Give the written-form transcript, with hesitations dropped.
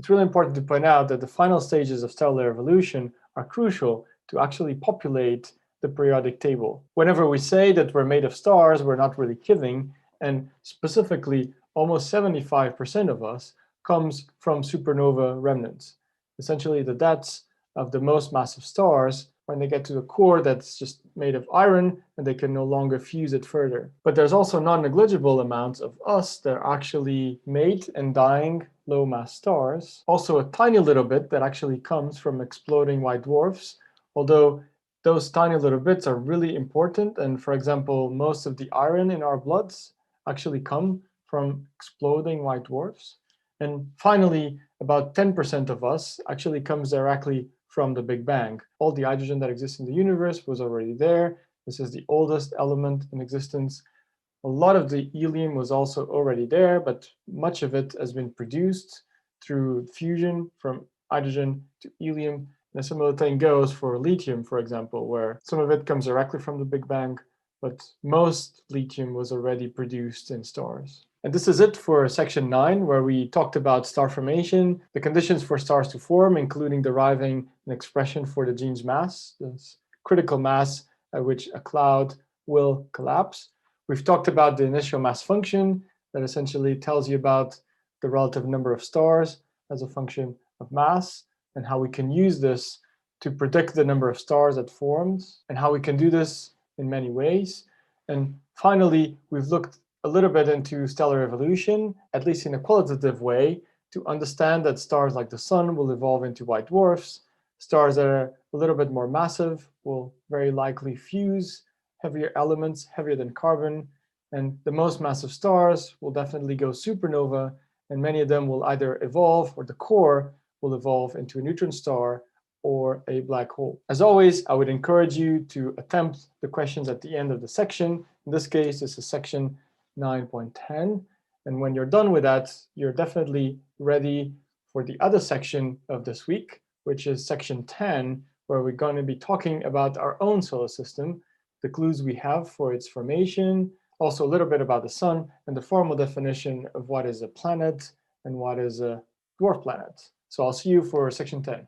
It's really important to point out that the final stages of stellar evolution are crucial to actually populate the periodic table. Whenever we say that we're made of stars, we're not really kidding, and specifically, almost 75% of us comes from supernova remnants. Essentially, the deaths of the most massive stars when they get to a core that's just made of iron and they can no longer fuse it further. But there's also non-negligible amounts of us that are actually made and dying low mass stars. Also a tiny little bit that actually comes from exploding white dwarfs, although those tiny little bits are really important. And for example, most of the iron in our bloods actually come from exploding white dwarfs. And finally, about 10% of us actually comes directly from the Big Bang. All the hydrogen that exists in the universe was already there. This is the oldest element in existence. A lot of the helium was also already there, but much of it has been produced through fusion from hydrogen to helium. And a similar thing goes for lithium, for example, where some of it comes directly from the Big Bang, but most lithium was already produced in stars. And this is it for section 9, where we talked about star formation, the conditions for stars to form, including deriving an expression for the gene's mass, this critical mass at which a cloud will collapse. We've talked about the initial mass function that essentially tells you about the relative number of stars as a function of mass, and how we can use this to predict the number of stars that forms, and how we can do this in many ways. And finally, we've looked a little bit into stellar evolution, at least in a qualitative way, to understand that stars like the sun will evolve into white dwarfs. Stars that are a little bit more massive will very likely fuse heavier elements, heavier than carbon. And the most massive stars will definitely go supernova, and many of them will either evolve, or the core will evolve into a neutron star or a black hole. As always, I would encourage you to attempt the questions at the end of the section. In this case, this is section 9.10. And when you're done with that, you're definitely ready for the other section of this week, which is section 10, where we're going to be talking about our own solar system, the clues we have for its formation, also a little bit about the sun, and the formal definition of what is a planet and what is a dwarf planet. So I'll see you for section 10.